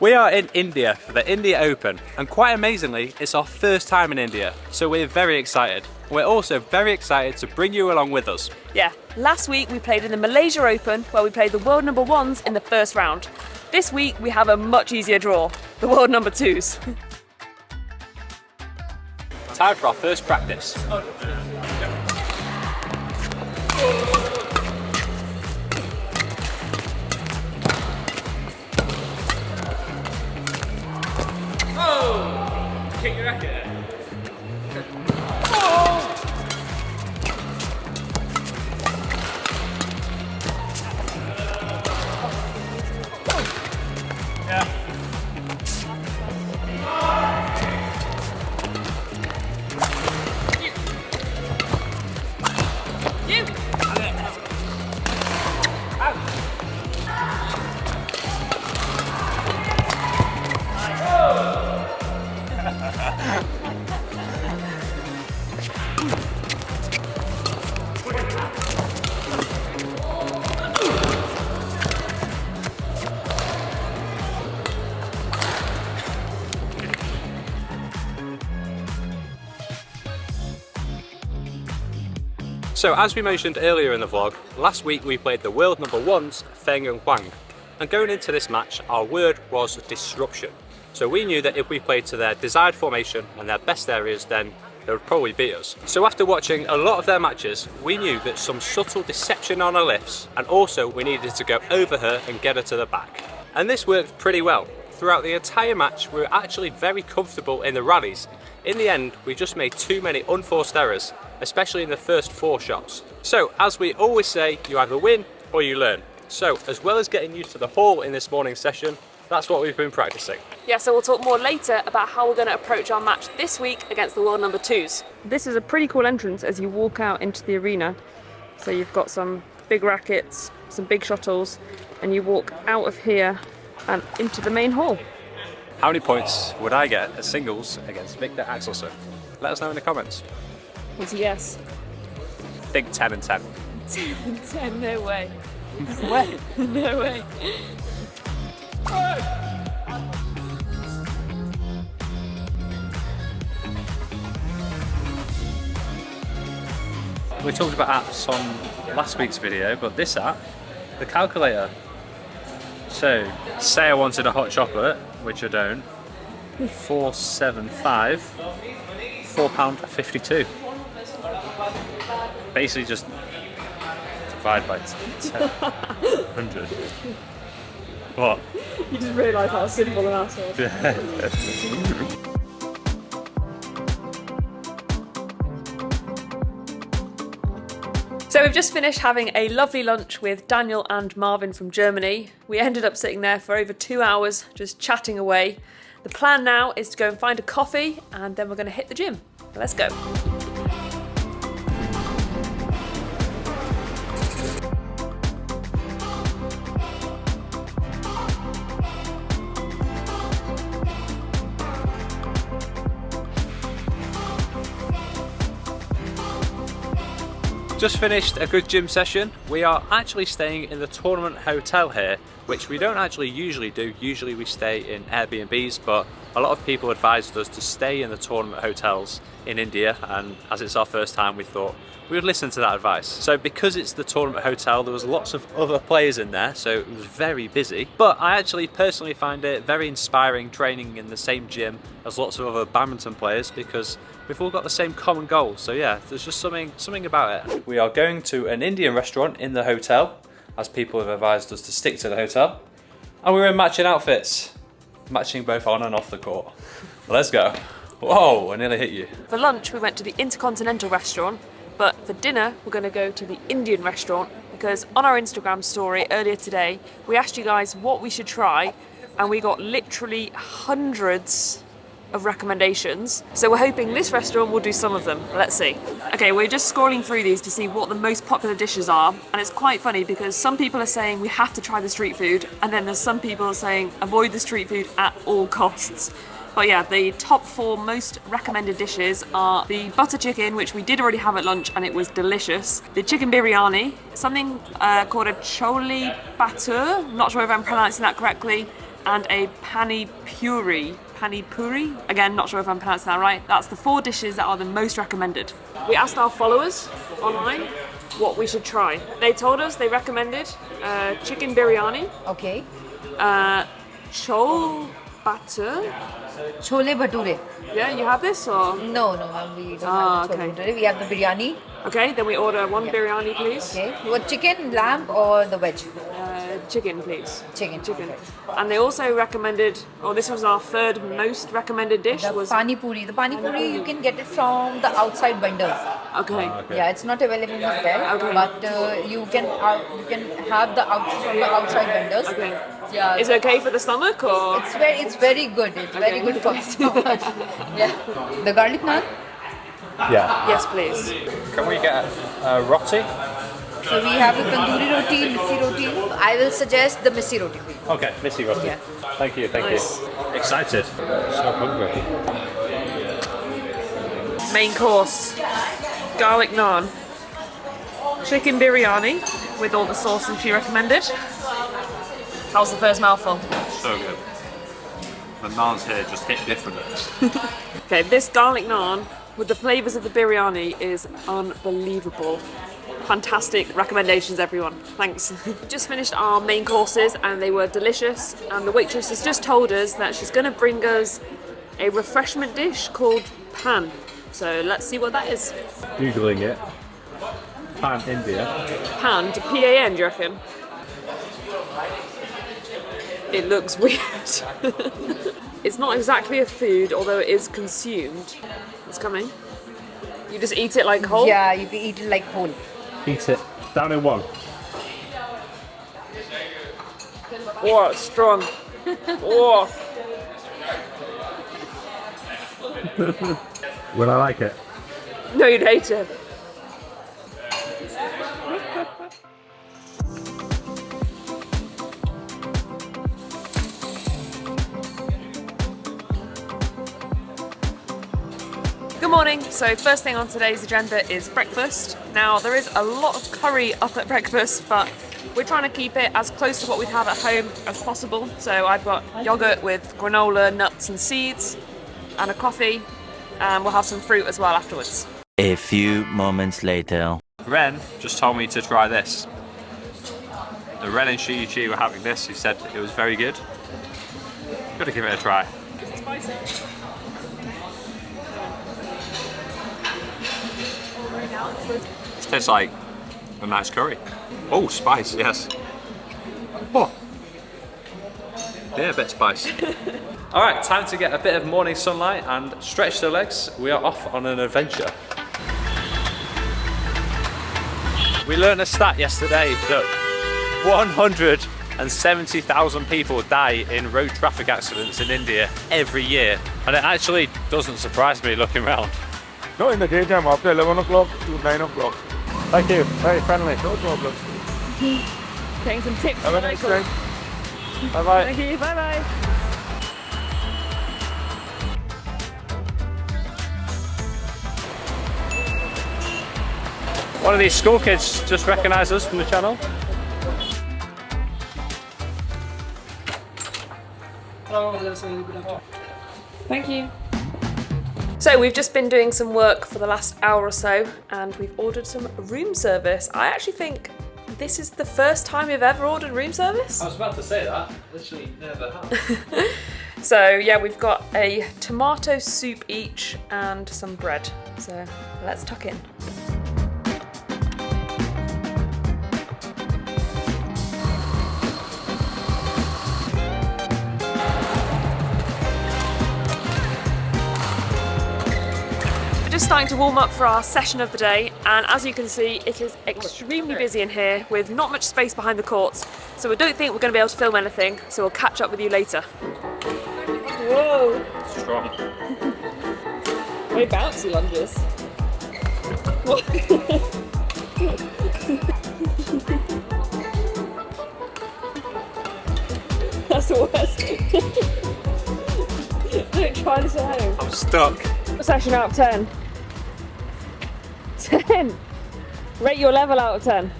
We are in India for the India Open, and quite amazingly, it's our first time in India, so we're very excited. We're also very excited to bring you along with us. Yeah, last week we played in the Malaysia Open, where we played the world number ones in the first round. This week we have a much easier draw, the world number twos. Time for our first practice. Oh! Kick your racket. Oh! Yeah. You. So as we mentioned earlier in the vlog, last week we played the world number ones, Feng and Huang. And going into this match, our word was disruption. So we knew that if we played to their desired formation and their best areas, then they would probably beat us. So after watching a lot of their matches, we knew that some subtle deception on her lifts, and also we needed to go over her and get her to the back. And this worked pretty well. Throughout the entire match, we were actually very comfortable in the rallies. In the end, we just made too many unforced errors, especially in the first 4 shots. So, as we always say, you either win or you learn. So, as well as getting used to the hall in this morning's session, that's what we've been practicing. Yeah, so we'll talk more later about how we're going to approach our match this week against the world number twos. This is a pretty cool entrance as you walk out into the arena. So you've got some big rackets, some big shuttles, and you walk out of here and into the main hall. How many points would I get at singles against Victor Axelsen? Let us know in the comments. What's a yes? I think 10 and 10. 10 and 10, no way. No way. No way. We talked about apps on last week's video, but this app, the calculator. So, say I wanted a hot chocolate, which I don't, 475, £4.52. Basically just divide by 100. What? You just realised how simple an asshole. So we've just finished having a lovely lunch with Daniel and Marvin from Germany. We ended up sitting there for over 2 hours just chatting away. The plan now is to go and find a coffee and then we're going to hit the gym. Let's go. Just finished a good gym session. We are actually staying in the tournament hotel here, which we don't actually usually do. Usually we stay in Airbnbs, but a lot of people advised us to stay in the tournament hotels in India, and as it's our first time, we thought we would listen to that advice. So because it's the tournament hotel, there was lots of other players in there, so it was very busy. But I actually personally find it very inspiring training in the same gym as lots of other badminton players, because we've all got the same common goal. So yeah, there's just something about it. We are going to an Indian restaurant in the hotel, as people have advised us to stick to the hotel. And we're in matching outfits, matching both on and off the court. Let's go. Whoa, I nearly hit you. For lunch, we went to the Intercontinental restaurant, but for dinner, we're going to go to the Indian restaurant because on our Instagram story earlier today, we asked you guys what we should try, and we got literally hundreds of recommendations. So we're hoping this restaurant will do some of them. Let's see. Okay, we're just scrolling through these to see what the most popular dishes are, and it's quite funny because some people are saying we have to try the street food, and then there's some people saying avoid the street food at all costs. But yeah, the top 4 most recommended dishes are the butter chicken, which we did already have at lunch and it was delicious. The chicken biryani, something called a chole bhature, I'm not sure if I'm pronouncing that correctly. and a pani puri. Pani puri? Again, not sure if I'm pronouncing that right. That's the 4 dishes that are the most recommended. We asked our followers online what we should try. They told us they recommended chicken biryani, Okay. chole batter. Chole bhature. Yeah, you have this or? No, ma'am, we don't have the chole okay. bhature. We have the biryani. Okay, then we order 1 biryani, please. Okay. What chicken, lamb, or the veg? Chicken, please. Chicken. Chicken. And they also recommended, this was our 3rd most recommended dish, The was... pani puri. The pani puri you can get it from the outside vendors. Okay. Yeah, it's not available in the hotel, Okay. but you can have from the outside vendors. Okay. Yeah. Is it okay for the stomach or? It's very good. It's very good for stomach. Yeah. The garlic naan. Yeah. Yes, please. Can we get a roti? So we have a tandoori roti, missi roti. I will suggest the missi roti for you. Okay, Missy roti. Yeah. Thank you. Nice. Excited. So hungry. Main course, garlic naan, chicken biryani with all the sauce that she recommended. How's the first mouthful? So good. The naans here just hit different. Okay, this garlic naan with the flavours of the biryani is unbelievable. Fantastic recommendations, everyone. Thanks. Just finished our main courses and they were delicious. And the waitress has just told us that she's going to bring us a refreshment dish called pan. So let's see what that is. Googling it. Pan India. Pan, P-A-N, do you reckon? It looks weird. It's not exactly a food, although it is consumed. It's coming. You just eat it like whole? Yeah, you can eat it like whole. Eat it. Down in one. Oh, it's strong. Oh. Will I like it? No, you'd hate it. Good morning. So first thing on today's agenda is breakfast. Now there is a lot of curry up at breakfast, but we're trying to keep it as close to what we'd have at home as possible. So I've got yogurt with granola, nuts and seeds, and a coffee, and we'll have some fruit as well afterwards. A few moments later. Ren just told me to try this. The Ren and Chi were having this. He said it was very good. Gotta give it a try. Is it spicy? It tastes like a nice curry. Oh, spice, yes. Oh. Yeah, a bit of spice. All right, time to get a bit of morning sunlight and stretch the legs. We are off on an adventure. We learned a stat yesterday that 170,000 people die in road traffic accidents in India every year. And it actually doesn't surprise me looking around. No, in the daytime after 11 o'clock to 9 o'clock. Thank you, very friendly. No problem. Getting some tips. Have a nice time. Bye bye. Thank you, bye bye. One of these school kids just recognised us from the channel. Thank you. So we've just been doing some work for the last hour or so and we've ordered some room service. I actually think this is the first time we've ever ordered room service. I was about to say that, literally never have. So yeah, we've got a tomato soup each and some bread. So let's tuck in. Just starting to warm up for our session of the day, and as you can see it is extremely busy in here with not much space behind the courts, so I don't think we're going to be able to film anything, so we'll catch up with you later. Whoa! Strong. Very bouncy lunges. That's the worst. Don't try this at home. I'm stuck. Session out of 10. 10. Rate your level out of 10.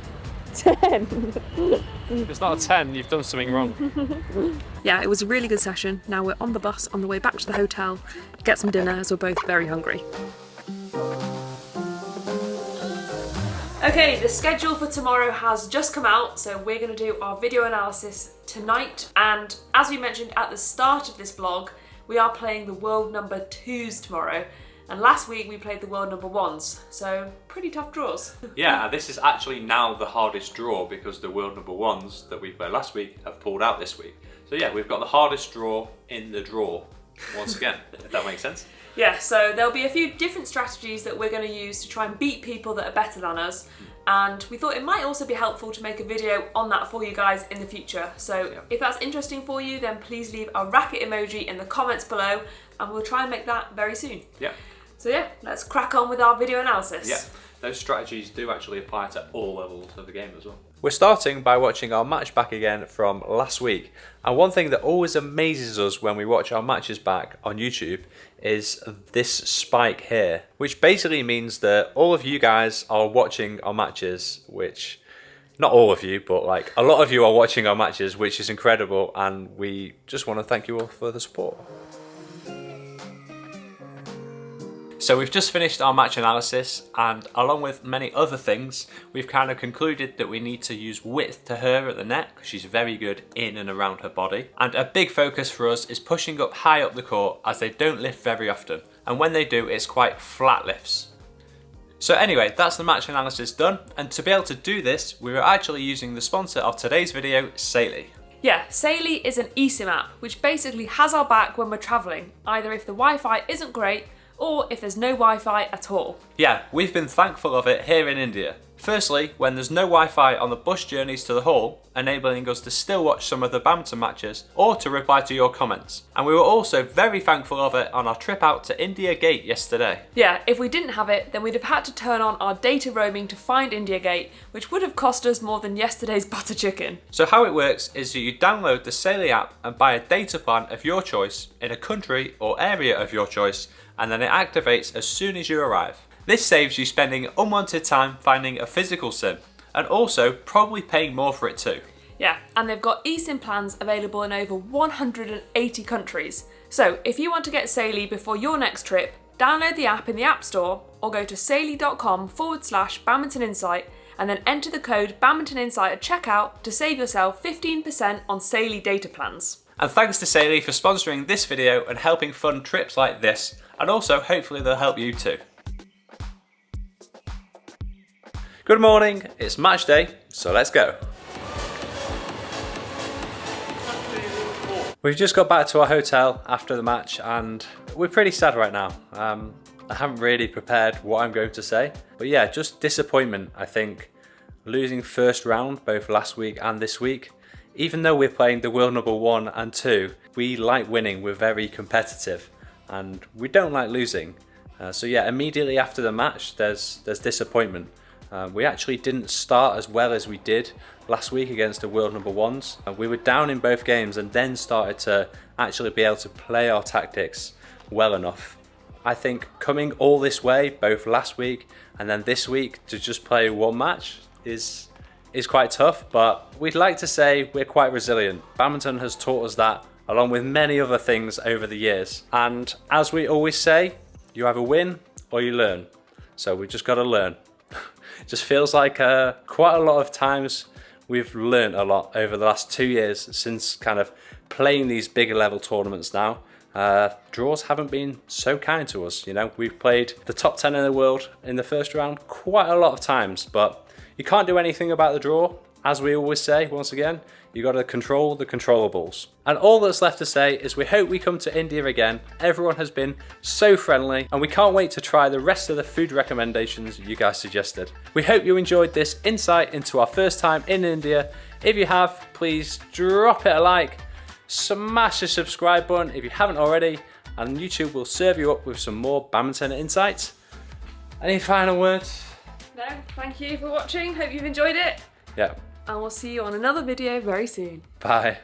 10. If it's not a 10, you've done something wrong. Yeah, it was a really good session. Now we're on the bus on the way back to the hotel to get some dinner as we're both very hungry. Okay, the schedule for tomorrow has just come out, so we're going to do our video analysis tonight. And as we mentioned at the start of this vlog, we are playing the world number 2s tomorrow. And last week we played the world number 1s, so pretty tough draws. Yeah, and this is actually now the hardest draw because the world number 1s that we played last week have pulled out this week. So yeah, we've got the hardest draw in the draw once again, if that makes sense. Yeah, so there'll be a few different strategies that we're going to use to try and beat people that are better than us. And we thought it might also be helpful to make a video on that for you guys in the future. So if that's interesting for you, then please leave a racket emoji in the comments below and we'll try and make that very soon. Yeah. So yeah, let's crack on with our video analysis. Yeah, those strategies do actually apply to all levels of the game as well. We're starting by watching our match back again from last week. And one thing that always amazes us when we watch our matches back on YouTube is this spike here, which basically means that all of you guys are watching our matches, which, not all of you, but like a lot of you are watching our matches, which is incredible. And we just want to thank you all for the support. So we've just finished our match analysis, and along with many other things, we've kind of concluded that we need to use width to her at the net, because she's very good in and around her body. And a big focus for us is pushing up high up the court, as they don't lift very often. And when they do, it's quite flat lifts. So anyway, that's the match analysis done. And to be able to do this, we were actually using the sponsor of today's video, Saily. Yeah, Saily is an eSIM app, which basically has our back when we're travelling, either if the Wi-Fi isn't great, or if there's no Wi-Fi at all. Yeah, we've been thankful of it here in India. Firstly, when there's no Wi-Fi on the bus journeys to the hall, enabling us to still watch some of the badminton matches, or to reply to your comments. And we were also very thankful of it on our trip out to India Gate yesterday. Yeah, if we didn't have it, then we'd have had to turn on our data roaming to find India Gate, which would have cost us more than yesterday's butter chicken. So how it works is that you download the Saily app and buy a data plan of your choice in a country or area of your choice, and then it activates as soon as you arrive. This saves you spending unwanted time finding a physical SIM, and also probably paying more for it too. Yeah, and they've got eSIM plans available in over 180 countries. So if you want to get Saily before your next trip, download the app in the App Store or go to saily.com/Badminton Insight and then enter the code Badminton Insight at checkout to save yourself 15% on Saily data plans. And thanks to Saily for sponsoring this video and helping fund trips like this, and also hopefully they'll help you too. Good morning, it's match day, so let's go. We've just got back to our hotel after the match and we're pretty sad right now. I haven't really prepared what I'm going to say, but yeah, just disappointment, I think. Losing first round both last week and this week. Even though we're playing the world number 1 and 2, we like winning, we're very competitive and we don't like losing. So yeah, immediately after the match there's disappointment. We actually didn't start as well as we did last week against the world number 1s. We were down in both games and then started to actually be able to play our tactics well enough. I think coming all this way, both last week and then this week, to just play one match is quite tough, but we'd like to say we're quite resilient. Badminton has taught us that, along with many other things over the years. And as we always say, you either win or you learn. So we've just got to learn. It just feels like quite a lot of times we've learned a lot over the last 2 years since kind of playing these bigger level tournaments now. Draws haven't been so kind to us, you know. We've played the top 10 in the world in the first round quite a lot of times, but you can't do anything about the draw. As we always say, once again, you got to control the controllables. And all that's left to say is we hope we come to India again. Everyone has been so friendly and we can't wait to try the rest of the food recommendations you guys suggested. We hope you enjoyed this insight into our first time in India. If you have, please drop it a like, smash the subscribe button if you haven't already, and YouTube will serve you up with some more badminton insights. Any final words? No, thank you for watching. Hope you've enjoyed it. Yeah. And we'll see you on another video very soon. Bye.